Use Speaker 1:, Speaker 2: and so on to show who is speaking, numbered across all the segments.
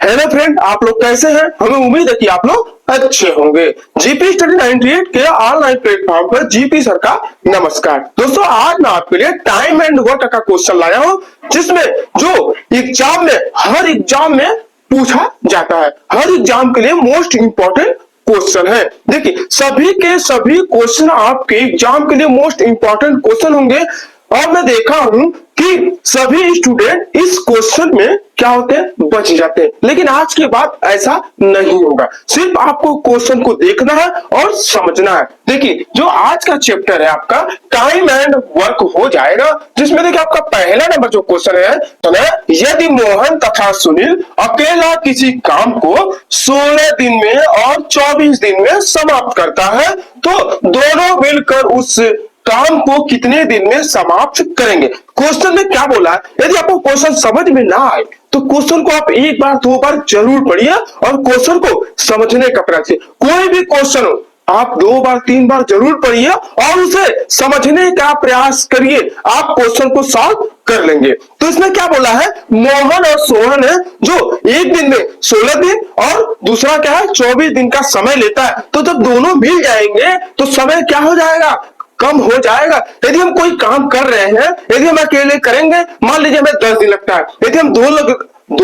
Speaker 1: Hello friend, आप लोग कैसे हैं? हमें उम्मीद है कि आप लोग अच्छे होंगे। जीपी स्टडी 98 के ऑनलाइन प्लेटफॉर्म पर जीपी सर का नमस्कार। दोस्तों, आज मैं आपके लिए टाइम एंड वर्क का क्वेश्चन लाया हूं, जिसमें जो हर एग्जाम में पूछा जाता है, हर एग्जाम के लिए मोस्ट इंपॉर्टेंट क्वेश्चन है। देखिए, सभी के सभी क्वेश्चन आपके एग्जाम के लिए मोस्ट इंपॉर्टेंट क्वेश्चन होंगे और मैं देखा हूं कि सभी स्टूडेंट इस क्वेश्चन में क्या होते हैं, बच जाते हैं। लेकिन आज के बाद ऐसा नहीं होगा। सिर्फ आपको क्वेश्चन को देखना है और समझना है। देखिए, जो आज का चैप्टर है आपका टाइम एंड वर्क हो जाएगा, जिसमें देखिए आपका पहला नंबर जो क्वेश्चन है तो यदि मोहन तथा सुनील अकेला किसी काम को 16 दिन में और 24 दिन में समाप्त करता है, तो दोनों मिलकर उस काम को कितने दिन में समाप्त करेंगे। क्वेश्चन में क्या बोला है? यदि आपको क्वेश्चन समझ में ना आए तो क्वेश्चन को आप एक बार दो बार जरूर पढ़िए और क्वेश्चन को समझने का प्रयास कीजिए। कोई भी क्वेश्चन हो आप 2 बार 3 बार जरूर पढ़िए और उसे समझने का प्रयास करिए। आप क्वेश्चन को सॉल्व कर लेंगे। तो इसमें क्या बोला है, मोहन और सोहन है जो एक दिन में 16 दिन और दूसरा क्या है 24 दिन का समय लेता है। तो जब दोनों मिल जाएंगे तो समय क्या हो जाएगा, कम हो जाएगा। यदि हम कोई काम कर रहे हैं, यदि हम अकेले करेंगे, मान लीजिए हमें 10 दिन लगता है, यदि हम दो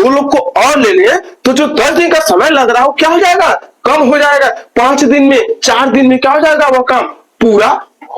Speaker 1: लोग को और ले लें तो जो 10 दिन का समय लग रहा हो क्या हो जाएगा, कम हो जाएगा। 5 दिन में 4 दिन में क्या हो जाएगा, वो काम पूरा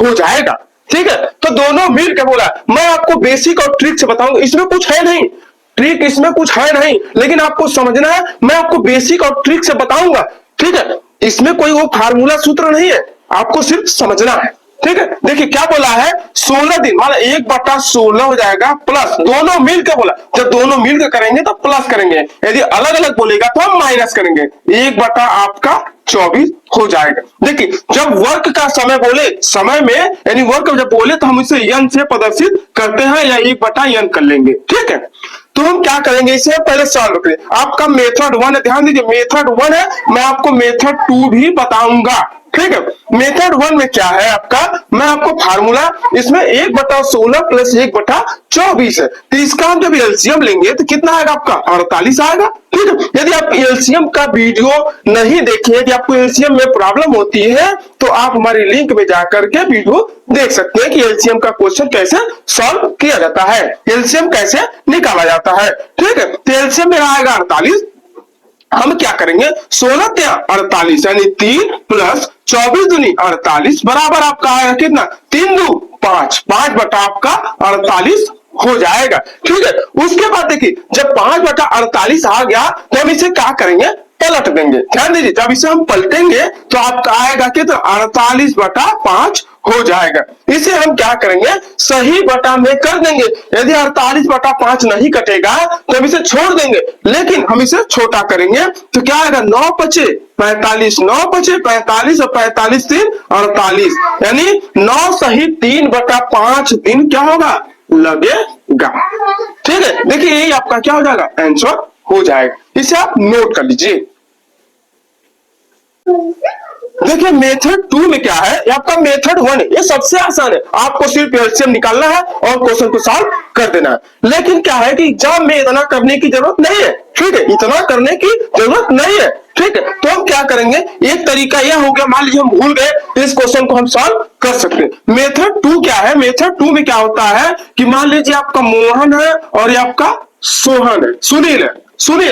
Speaker 1: हो जाएगा। ठीक है, तो दोनों मिल के बोला। मैं आपको बेसिक और ट्रिक से बताऊंगा, इसमें कुछ है नहीं, ट्रिक इसमें कुछ है नहीं, लेकिन आपको समझना है। मैं आपको बेसिक और ट्रिक से बताऊंगा। ठीक है, इसमें कोई वो फार्मूला सूत्र नहीं है, आपको सिर्फ समझना है। ठीक है, देखिए क्या बोला है, 16 दिन मतलब 1/16 हो जाएगा, प्लस दोनों मिलकर बोला। जब दोनों मिलकर करेंगे तो प्लस करेंगे, यदि अलग अलग बोलेगा तो हम माइनस करेंगे। 1/24 हो जाएगा। देखिए, जब वर्क का समय बोले, समय में यानी वर्क जब बोले तो हम इसे n से प्रदर्शित करते हैं या 1/n कर लेंगे। ठीक है, तो हम क्या करेंगे, इसे पहले सॉल्व करें। आपका मेथड 1 है, ध्यान दीजिए मेथड 1 है, मैं आपको मेथड 2 भी बताऊंगा। ठीक है, मेथड 1 में क्या है आपका, मैं आपको फार्मूला, इसमें 1/16 प्लस 1/24 है। तो इसका हम जब एलसीएम लेंगे तो कितना आएगा आपका, 48 आएगा। ठीक है, यदि आप एलसीएम का वीडियो नहीं देखे, यदि आपको एलसीएम में प्रॉब्लम होती है तो आप हमारी लिंक में जाकर के वीडियो देख सकते हैं कि एलसीएम का क्वेश्चन कैसे सॉल्व किया जाता है, एलसीएम कैसे निकाला जाता है। ठीक है, तो एलसीएम में आएगा 48। हम क्या करेंगे, 16 × 48 यानी 3 प्लस 24 दूनी 48 बराबर आपका आएगा कितना, 3 2 5, 5/48 हो जाएगा। ठीक है, उसके बाद देखिए जब 5/48 आ गया तो हम इसे क्या करेंगे, पलट देंगे। ध्यान दीजिए, जब इसे हम पलटेंगे तो आपका आएगा कितना, 48/5 हो जाएगा। इसे हम क्या करेंगे, सही बटा में कर देंगे। यदि 48/5 नहीं कटेगा तो हम इसे छोड़ देंगे, लेकिन हम इसे छोटा करेंगे तो क्या आएगा, 9 बचे 45, 9 बचे 45 और 45 3 48, यानी 9 सही 3/5 दिन क्या होगा, लगेगा। ठीक है, देखिए यही आपका क्या हो जाएगा, आंसर हो जाएगा। इसे आप नोट कर लीजिए। देखिए मेथड 2 में क्या है, ये आपका मेथड 1 है, ये सबसे आसान है। आपको सिर्फ एलसीएम निकालना है और क्वेश्चन को सॉल्व कर देना है। लेकिन क्या है कि एग्जाम में इतना करने की जरूरत नहीं है। ठीक है, इतना करने की जरूरत नहीं है। ठीक है, तो हम क्या करेंगे, एक तरीका यह हो गया, मान लीजिए हम भूल गए तो इस क्वेश्चन को हम सॉल्व कर सकते हैं। मेथड 2 क्या है, मेथड 2 में क्या होता है कि मान लीजिए आपका मोहन है और ये आपका सोहन है, सुनील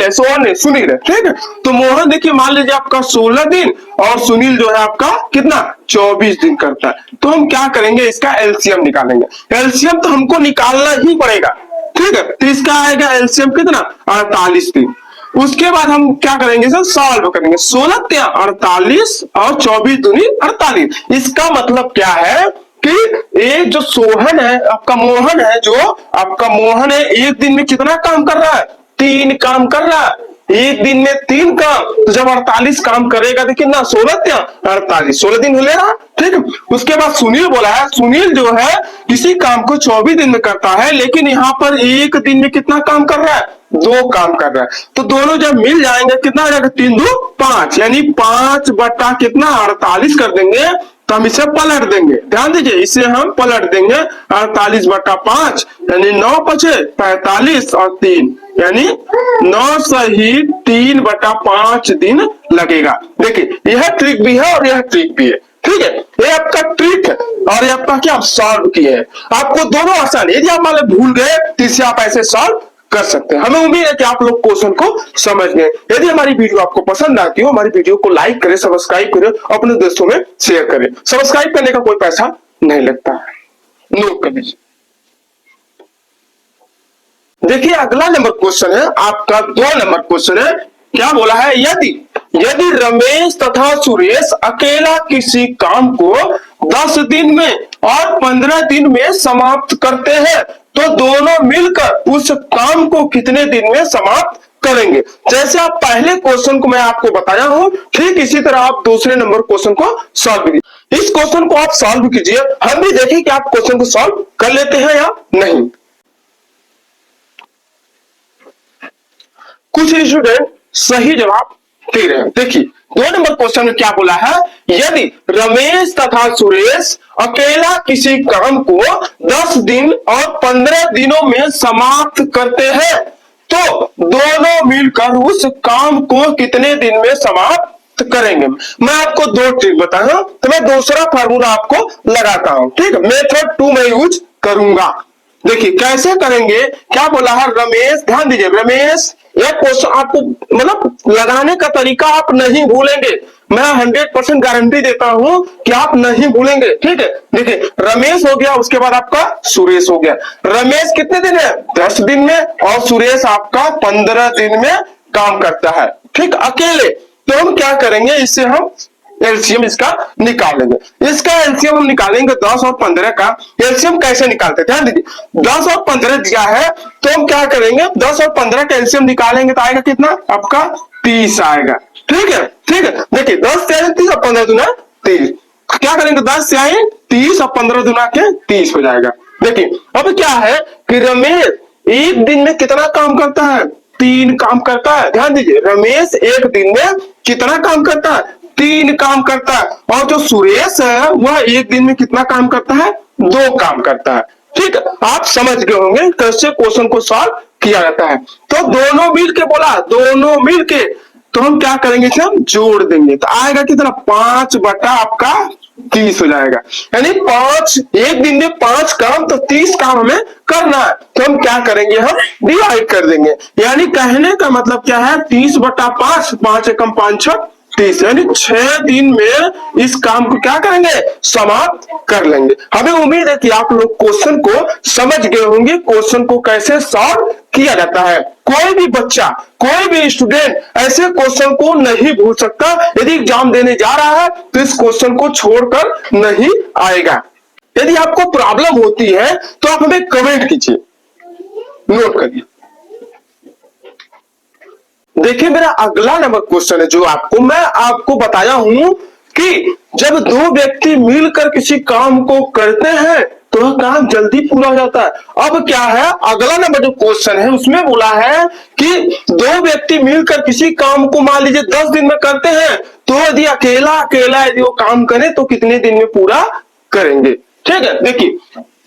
Speaker 1: है, सोहन है, सुनील है। ठीक है, तो मोहन देखिए मान लीजिए आपका 16 दिन और सुनील जो है आपका कितना, 24 दिन करता है। तो हम क्या करेंगे, इसका एलसीएम निकालेंगे। एलसीएम तो हमको निकालना ही पड़ेगा। ठीक है, तो इसका आएगा एलसीएम कितना, 48 दिन। उसके बाद हम क्या करेंगे, सर सॉल्व करेंगे। 16 × 48 और 24 दूनी 48। इसका मतलब क्या है कि एक जो सोहन है आपका, मोहन है, जो आपका मोहन है, एक दिन में कितना काम कर रहा है, 3 काम कर रहा है। एक दिन में 3 काम, तो जब 48 काम करेगा तो कितना, 16 × 48, 16 दिन मिलेगा। ठीक है, उसके बाद सुनील बोला है, सुनील जो है किसी काम को 24 दिन में करता है, लेकिन यहाँ पर एक दिन में कितना काम कर रहा है, 2 काम कर रहा है। तो दोनों जब मिल जाएंगे कितना आ जाएगा, 3 2 5, यानी 5 बटा कितना 48 कर देंगे तो हम इसे पलट देंगे। ध्यान दीजिए, इसे हम पलट देंगे। 48/5 यानी 9 बचे 45 और 3 यानी 9 सही 3/5 दिन लगेगा। देखिए यह ट्रिक भी है और यह ट्रिक भी है। ठीक है, ये आपका ट्रिक है और ये आपका क्या सॉल्व किया है। आपको दोनों आसान, यदि आप मान लो भूल गए तो इसे आप ऐसे सॉल्व कर सकते हैं। हमें उम्मीद है कि आप लोग क्वेश्चन को समझ गए। यदि हमारी वीडियो आपको पसंद आती हो, हमारी वीडियो को लाइक करें, सब्सक्राइब करें, अपने दोस्तों में शेयर करें। सब्सक्राइब करने का कोई पैसा नहीं लगता है, नोट कर लीजिए। देखिए अगला नंबर क्वेश्चन है आपका 2 नंबर क्वेश्चन है। क्या बोला है, यदि यदि रमेश तथा सुरेश अकेला किसी काम को 10 दिन में और 15 दिन में समाप्त करते हैं तो दोनों मिलकर उस काम को कितने दिन में समाप्त करेंगे। जैसे आप पहले क्वेश्चन को मैं आपको बताया हूं, ठीक इसी तरह आप दूसरे नंबर क्वेश्चन को सॉल्व कीजिए। इस क्वेश्चन को आप सॉल्व कीजिए, हम भी देखें कि आप क्वेश्चन को सॉल्व कर लेते हैं या नहीं। कुछ स्टूडेंट सही जवाब दे रहे हैं। देखिए 2 नंबर क्वेश्चन में क्या बोला है, यदि रमेश तथा सुरेश अकेला किसी काम को 10 दिन और 15 दिनों में समाप्त करते हैं तो दोनों मिलकर उस काम को कितने दिन में समाप्त करेंगे। मैं आपको 2 ट्रिक बताऊं तो मैं दूसरा फार्मूला आपको लगाता हूं। ठीक है, मेथड 2 में यूज करूंगा। देखिए कैसे करेंगे, क्या बोला है रमेश, ध्यान दीजिए रमेश, यह क्वेश्चन आपको मतलब लगाने का तरीका आप नहीं भूलेंगे। मैं 100% गारंटी देता हूं कि आप नहीं भूलेंगे। ठीक है, देखिए रमेश हो गया, उसके बाद आपका सुरेश हो गया। रमेश कितने दिन है, 10 दिन में, और सुरेश आपका 15 दिन में काम करता है। ठीक, अकेले। तो हम क्या करेंगे, इससे हम एलसीएम इसका निकालेंगे। इसका एलसीएम हम निकालेंगे 10 और 15 का। एलसीएम कैसे निकालते हैं, ध्यान दीजिए 10 और 15 दिया है तो हम क्या करेंगे, 10 और 15 का एलसीएम निकालेंगे तो आएगा कितना, आपका 30 आएगा। ठीक है, ठीक है, देखिए 10 से 30 और 15 दुना 30। क्या करेंगे, 10 से आए 30 और 15 दुना के 30 हो जाएगा। देखिए अब क्या है कि रमेश एक दिन में कितना काम करता है, 3 काम करता है। ध्यान दीजिए रमेश एक दिन में कितना काम करता है, 3 काम करता है। और जो सुरेश है वह एक दिन में कितना काम करता है, 2 काम करता है। ठीक है, आप समझ गए होंगे कैसे क्वेश्चन को सॉल्व किया जाता है। तो दोनों मिलके बोला, दोनों मिलके, तो हम क्या करेंगे, इसे हम जोड़ देंगे तो आएगा कितना, 5 बटा आपका 30 हो जाएगा। यानी 5 एक दिन में 5 काम, तो 30 काम हमें करना है। तो हम क्या करेंगे, हम डिवाइड कर देंगे। यानी कहने का मतलब क्या है, 30/5, 5 एकम 5 6 30, यानी 6 दिन में इस काम को क्या करेंगे, समाप्त कर लेंगे। हमें उम्मीद है कि आप लोग क्वेश्चन को समझ गए होंगे, क्वेश्चन को कैसे सॉल्व किया जाता है। कोई भी बच्चा, कोई भी स्टूडेंट ऐसे क्वेश्चन को नहीं भूल सकता। यदि एग्जाम देने जा रहा है तो इस क्वेश्चन को छोड़कर नहीं आएगा। यदि आपको प्रॉब्लम होती है तो आप हमें कमेंट कीजिए, नोट करिए। देखिए मेरा अगला नंबर क्वेश्चन है जो मैं आपको बताया हूं कि जब 2 व्यक्ति मिलकर किसी काम को करते हैं तो वह काम जल्दी पूरा हो जाता है। अब क्या है, अगला नंबर जो क्वेश्चन है उसमें बोला है कि 2 व्यक्ति मिलकर किसी काम को मान लीजिए 10 दिन में करते हैं तो यदि अकेला अकेला यदि वो काम करें तो कितने दिन में पूरा करेंगे। ठीक है, देखिए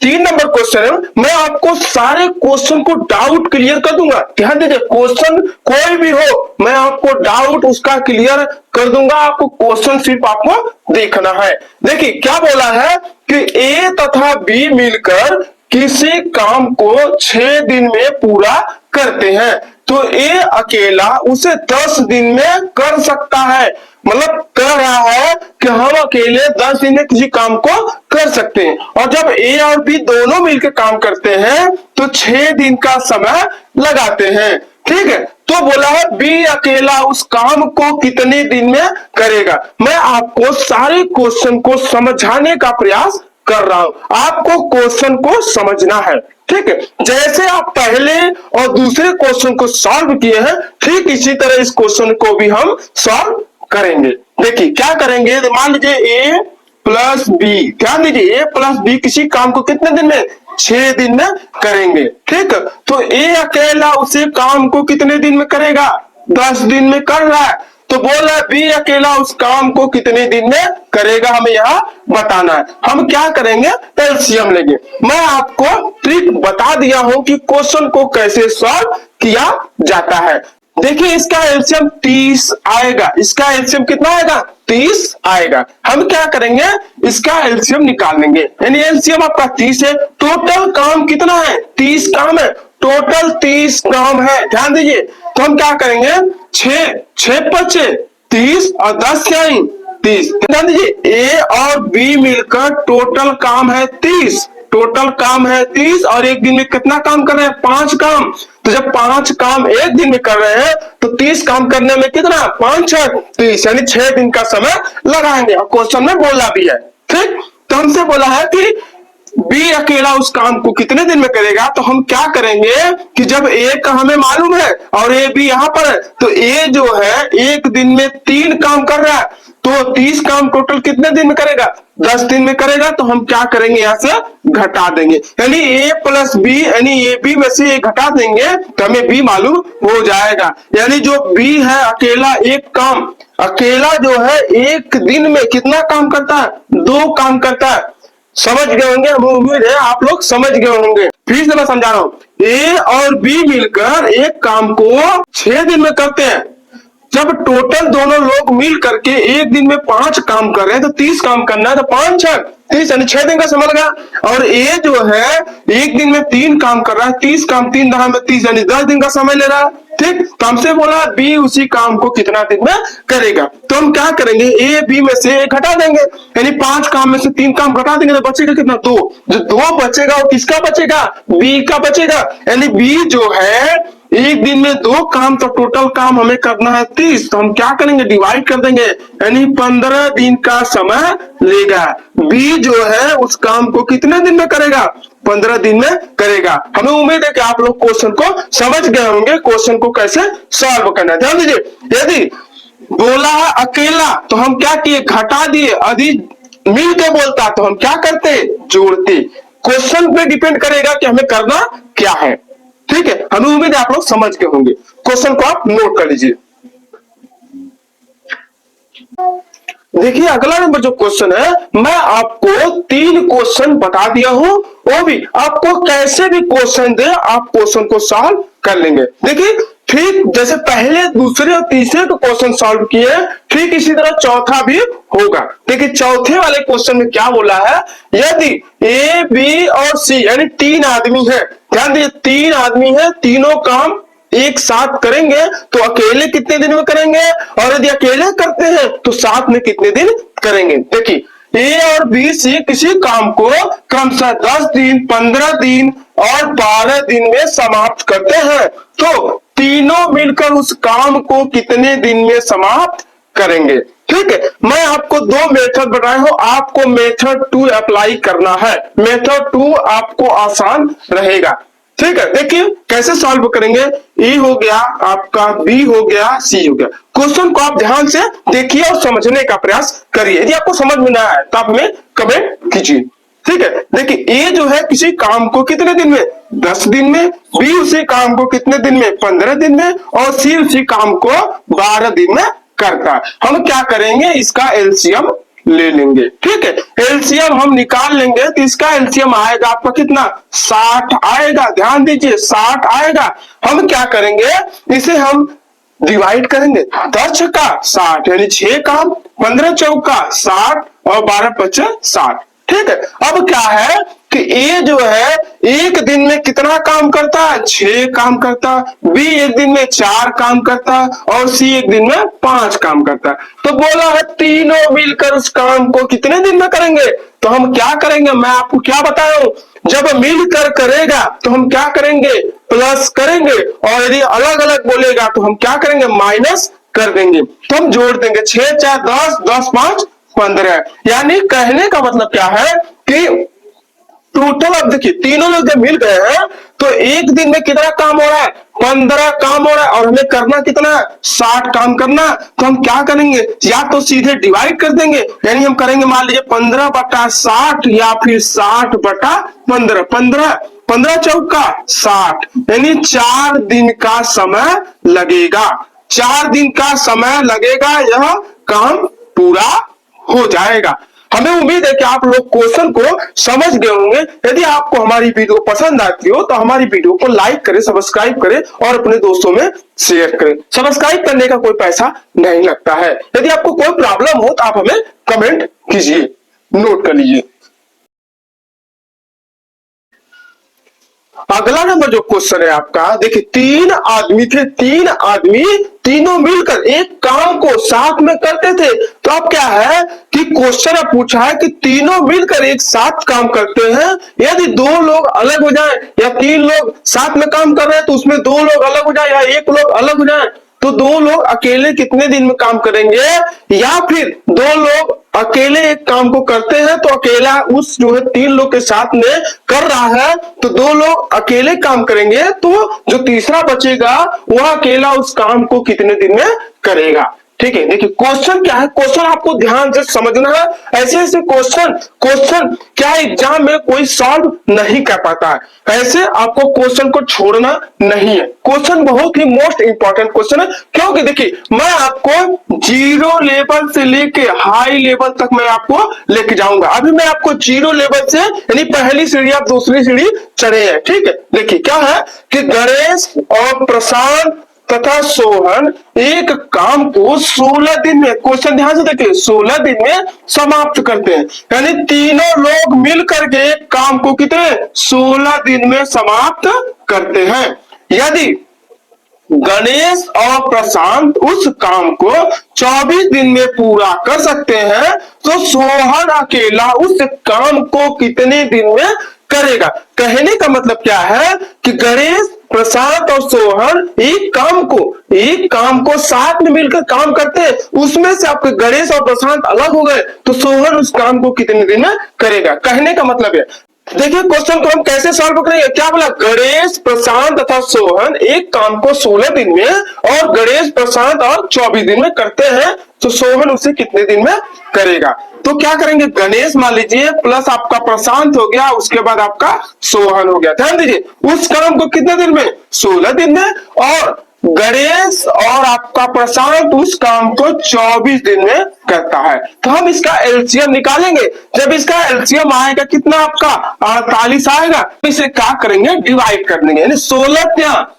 Speaker 1: 3 नंबर क्वेश्चन है, मैं आपको सारे क्वेश्चन को डाउट क्लियर कर दूंगा। ध्यान दीजिए क्वेश्चन कोई भी हो मैं आपको डाउट उसका क्लियर कर दूंगा। आपको क्वेश्चन सिर्फ आपको देखना है। देखिए क्या बोला है कि ए तथा बी मिलकर किसी काम को 6 दिन में पूरा करते हैं तो ए अकेला उसे 10 दिन में कर सकता है। मतलब कह रहा है कि हम अकेले 10 दिन में किसी काम को कर सकते हैं, और जब ए और बी दोनों मिलकर काम करते हैं तो 6 दिन का समय लगाते हैं। ठीक है, तो बोला है बी अकेला उस काम को कितने दिन में करेगा। मैं आपको सारे क्वेश्चन को समझाने का प्रयास कर रहा हूं, आपको क्वेश्चन को समझना है। ठीक है, जैसे आप पहले और दूसरे क्वेश्चन को सॉल्व किए हैं ठीक इसी तरह इस क्वेश्चन को भी हम सॉल्व करेंगे। देखिए क्या करेंगे, मान लीजिए ए प्लस बी, ध्यान दीजिए ए प्लस बी किसी काम को कितने दिन में, 6 दिन में करेंगे। ठीक, तो ए अकेला उसे काम को कितने दिन में करेगा, 10 दिन में कर रहा है। तो बोल रहा है बी अकेला उस काम को कितने दिन में करेगा, हमें यहाँ बताना है। हम क्या करेंगे, एलसीएम लेंगे। मैं आपको ट्रिक बता दिया हूं कि क्वेश्चन को कैसे सॉल्व किया जाता है। देखिए इसका एलसीएम 30 आएगा, इसका एलसीएम कितना आएगा, 30 आएगा। हम क्या करेंगे, इसका एलसीएम निकाल लेंगे, यानी एलसीएम आपका 30 है। टोटल काम कितना है, 30 काम है, टोटल 30 काम है, ध्यान दीजिए। तो हम क्या करेंगे, 6 बचे 30 और 10 क्या है 30। ध्यान दीजिए ए और बी मिलकर टोटल काम है 30, टोटल काम है 30 और एक दिन में कितना काम कर रहे हैं, 5 काम। तो जब 5 काम एक दिन में कर रहे हैं तो 30 काम करने में कितना, 5 6 30, यानी 6 दिन का समय लगाएंगे। और क्वेश्चन में बोला भी है, ठीक। तो हमसे बोला है कि बी अकेला उस काम को कितने दिन में करेगा। तो हम क्या करेंगे कि जब ए का हमें मालूम है और ए बी यहां पर है, तो ए जो है एक दिन में 3 काम कर रहा है, तो 30 काम टोटल कितने दिन में करेगा, 10 दिन में करेगा। तो हम क्या करेंगे, यहां से घटा देंगे, यानी ए प्लस बी, यानी ए बी में से घटा देंगे तो हमें बी मालूम हो जाएगा। यानी जो बी है अकेला एक काम, अकेला जो है एक दिन में कितना काम करता है, 2 काम करता है। समझ गए होंगे, हम उम्मीद है आप लोग समझ गए होंगे। फिर से मैं समझा रहा हूं, ए और बी मिलकर एक काम को 6 दिन में करते हैं। जब टोटल दोनों लोग मिल करके एक दिन में 5 काम कर रहे हैं तो 30 काम करना है, तो 5 6 30, यानी 6 दिन का समय लगा। और ए जो है एक दिन में 3 काम कर रहा है, 30 काम 3 दहा में 30, यानी 10 दिन का समय ले रहा है, ठीक। तो हमसे बोला बी उसी काम को कितना दिन में करेगा। तो हम क्या करेंगे, ए बी में से घटा देंगे, यानी 5 काम में से 3 काम घटा देंगे तो बचेगा कितना, 2। जो 2 बचेगा वो किसका बचेगा, बी का बचेगा। यानी बी जो है एक दिन में 2 काम, तो टोटल काम हमें करना है 30। तो हम क्या करेंगे, डिवाइड कर देंगे, यानी 15 दिन का समय लेगा। बी जो है उस काम को कितने दिन में करेगा, 15 दिन में करेगा। हमें उम्मीद है कि आप लोग क्वेश्चन को समझ गए होंगे, क्वेश्चन को कैसे सॉल्व करना है। ध्यान दीजिए, यदि बोला है अकेला तो हम क्या किए, घटा दिए। यदि मिल के बोलता तो हम क्या करते, जोड़ते। क्वेश्चन पे डिपेंड करेगा कि हमें करना क्या है, ठीक है। हमें उम्मीद है आप लोग समझ गए होंगे। क्वेश्चन को आप नोट कर लीजिए। देखिए अगला नंबर जो क्वेश्चन है, मैं आपको 3 क्वेश्चन बता दिया हूं, वो भी आपको कैसे भी क्वेश्चन दे आप क्वेश्चन को सॉल्व कर लेंगे। देखिए ठीक जैसे पहले दूसरे और तीसरे को क्वेश्चन सॉल्व किए, ठीक इसी तरह चौथा भी होगा। देखिए चौथे वाले क्वेश्चन में क्या बोला है, यदि ए बी और सी यानी 3 आदमी है, ध्यान दीजिए 3 आदमी है, तीनों काम एक साथ करेंगे तो अकेले कितने दिन में करेंगे, और यदि अकेले करते हैं तो साथ में कितने दिन करेंगे। देखिए ए और बी सी किसी काम को क्रमशः 10 दिन, 15 दिन और 12 दिन में समाप्त करते हैं, तो तीनों मिलकर उस काम को कितने दिन में समाप्त करेंगे। ठीक है, मैं आपको 2 मेथड बताया हूं, आपको मेथड 2 अप्लाई करना है। मेथड 2 आपको आसान रहेगा। ठीक है, देखिए कैसे सॉल्व करेंगे। ए हो गया आपका, बी हो गया, सी हो गया। क्वेश्चन को आप ध्यान से देखिए और समझने का प्रयास करिए। यदि आपको समझ में ना आए तो आप हमें कमेंट कीजिए। ठीक है, देखिए ए जो है किसी काम को कितने दिन में, 10 दिन में, बी उसी काम को कितने दिन में, 15 दिन में, और सी उसी काम को 12 दिन में करता है। हम क्या करेंगे, इसका एलसीएम ले लेंगे। ठीक है, एलसीएम हम निकाल लेंगे तो इसका एलसीएम आएगा आपका कितना, 60 आएगा। ध्यान दीजिए 60 आएगा। हम क्या करेंगे, इसे हम डिवाइड करेंगे, 10 छक्का 60 यानी 6 काम, 15 चौका 60 और 12 पचे 60। ठीक है, अब क्या है कि ए जो है एक दिन में कितना काम करता है, 6 काम करता है। बी एक दिन में 4 काम करता है और सी एक दिन में 5 काम करता है। तो बोला है तीनों मिलकर उस काम को कितने दिन में करेंगे। तो हम क्या करेंगे, मैं आपको क्या बताया, जब मिलकर करेगा तो हम क्या करेंगे, प्लस करेंगे, और यदि अलग अलग बोलेगा तो हम क्या करेंगे, माइनस कर देंगे। तो हम जोड़ देंगे, 6 4 10, 10 5 15। यानी कहने का मतलब क्या है कि टोटल अब देखिए तीनों लोग जब मिल गए हैं तो एक दिन में कितना काम हो रहा है, 15 काम हो रहा है, और हमें करना कितना है, 60 काम करना। तो हम क्या करेंगे, या तो सीधे डिवाइड कर देंगे, यानी हम करेंगे मान लीजिए 15/60 या फिर 60/15। 15 चौका 60 यानी 4 दिन का समय लगेगा। 4 दिन का समय लगेगा, यह काम पूरा हो जाएगा। हमें उम्मीद है कि आप लोग क्वेश्चन को समझ गए होंगे। यदि आपको हमारी वीडियो पसंद आती हो तो हमारी वीडियो को लाइक करें, सब्सक्राइब करें और अपने दोस्तों में शेयर करें। सब्सक्राइब करने का कोई पैसा नहीं लगता है। यदि आपको कोई प्रॉब्लम हो तो आप हमें कमेंट कीजिए, नोट कर लीजिए। अगला नंबर जो क्वेश्चन है आपका, देखिए 3 आदमी थे, 3 आदमी तीनों मिलकर एक काम को साथ में करते थे। तो अब क्या है कि क्वेश्चन पूछा है कि तीनों मिलकर एक साथ काम करते हैं। यदि 2 लोग अलग हो जाएं या 3 लोग साथ में काम कर रहे हैं तो उसमें 2 लोग अलग हो जाए या 1 लोग अलग हो जाए, तो 2 लोग अकेले कितने दिन में काम करेंगे, या फिर 2 लोग अकेले एक काम को करते हैं तो अकेला उस जो है 3 लोग के साथ में कर रहा है, तो 2 लोग अकेले काम करेंगे तो जो तीसरा बचेगा वह अकेला उस काम को कितने दिन में करेगा। ठीक है, देखिए क्वेश्चन क्या है, क्वेश्चन आपको ध्यान से समझना है। ऐसे ऐसे क्वेश्चन क्या एग्जाम में कोई सॉल्व नहीं कर पाता है, ऐसे आपको क्वेश्चन को छोड़ना नहीं है। क्वेश्चन बहुत ही मोस्ट इंपॉर्टेंट क्वेश्चन है, क्योंकि देखिए मैं आपको 0 लेवल से लेके हाई लेवल तक मैं आपको लेके जाऊंगा। अभी मैं आपको 0 लेवल से यानी पहली सीढ़ी आप दूसरी सीढ़ी चढ़े हैं। ठीक है, देखिए क्या है कि गणेश और प्रशांत तथा सोहन एक काम को 16 दिन में, क्वेश्चन ध्यान से देखिए, 16 दिन में समाप्त करते हैं। यानी तीनों लोग मिलकर के एक काम को कितने 16 दिन में समाप्त करते हैं। यदि गणेश और प्रशांत उस काम को 24 दिन में पूरा कर सकते हैं तो सोहन अकेला उस काम को कितने दिन में करेगा। कहने का मतलब क्या है कि गणेश, प्रशांत और सोहन एक काम को साथ में मिलकर काम करते हैं, उसमें से आपके गणेश और प्रशांत अलग हो गए तो सोहन उस काम को कितने दिन में करेगा। कहने का मतलब है, देखिए क्वेश्चन को हम कैसे सॉल्व करेंगे। क्या बोला, गणेश, प्रशांत तथा सोहन एक काम को 16 दिन में और गणेश, प्रशांत और 24 दिन में करते हैं तो सोहन उसे कितने दिन में करेगा। तो क्या करेंगे, गणेश मान लीजिए प्लस आपका प्रशांत हो गया, उसके बाद आपका सोहन हो गया। ध्यान दीजिए, उस काम को कितने दिन में 16 दिन में, और गणेश और आपका प्रशांत उस काम को 24 दिन में करता है। तो हम इसका एलसीएम निकालेंगे। जब इसका एलसीएम आएगा कितना आपका 48 आएगा, तो इसे क्या करेंगे, डिवाइड कर देंगे, यानी 16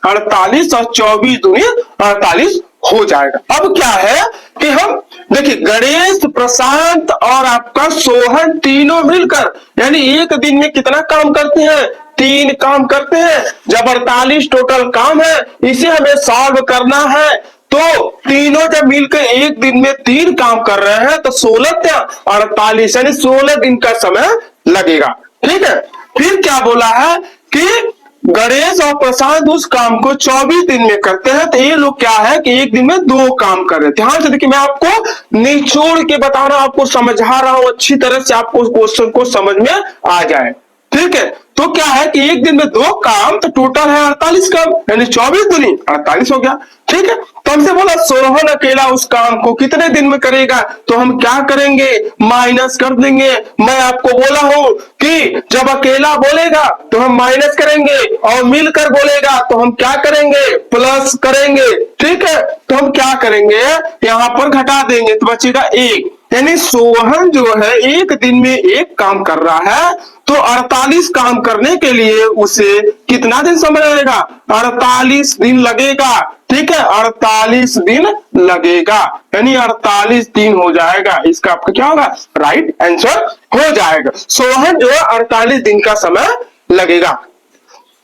Speaker 1: 48 और 24 दूनी 48 हो जाएगा। अब क्या है कि हम देखिए गणेश, प्रशांत और आपका सोहन तीनों मिलकर यानी एक दिन में कितना काम करते हैं, 3 काम करते हैं। जब 48 टोटल काम है, इसे हमें सॉल्व करना है। तो तीनों जब मिलकर एक दिन में 3 काम कर रहे हैं तो 16 48 यानी 16 दिन का समय लगेगा। ठीक है, फिर क्या बोला है कि गणेश और प्रशांत उस काम को 24 दिन में करते हैं, तो ये लोग क्या है कि एक दिन में 2 काम कर रहे हैं। ध्यान से देखिए, मैं आपको निचोड़ के बता रहा हूं, आपको समझा रहा हूं अच्छी तरह से, आपको क्वेश्चन को समझ में आ जाए। ठीक है, तो क्या है कि एक दिन में 2 काम, तो टोटल है 48 काम, यानी 24 दूनी 48 हो गया। ठीक है, तो हमसे बोला सोहन अकेला उस काम को कितने दिन में करेगा, तो हम क्या करेंगे, माइनस कर देंगे। मैं आपको बोला हूं कि जब अकेला बोलेगा तो हम माइनस करेंगे और मिलकर बोलेगा तो हम क्या करेंगे, प्लस करेंगे। ठीक है, तो हम क्या करेंगे, यहां पर घटा देंगे तो बचेगा 1। यानी सोहन जो है एक दिन में 1 काम कर रहा है, तो 48 काम करने के लिए उसे कितना दिन समय लगेगा, 48 दिन लगेगा। ठीक है, 48 दिन लगेगा, यानी 48 दिन हो जाएगा। इसका आपका क्या होगा, राइट आंसर हो जाएगा। सोहन जो है 48 दिन का समय लगेगा,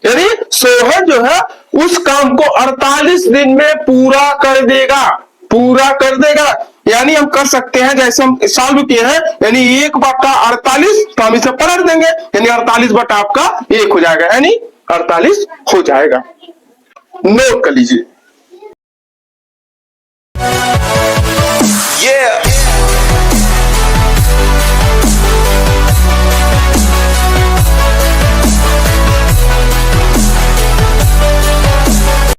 Speaker 1: यानी सोहन जो है उस काम को 48 दिन में पूरा कर देगा। यानी हम कर सकते हैं जैसे हम सॉल्व किए हैं, यानी 1/48, तो हम इसे पलट देंगे, यानी 48 बटा आपका 1 हो जाएगा, यानी 48 हो जाएगा। नोट कर लीजिए। Yeah.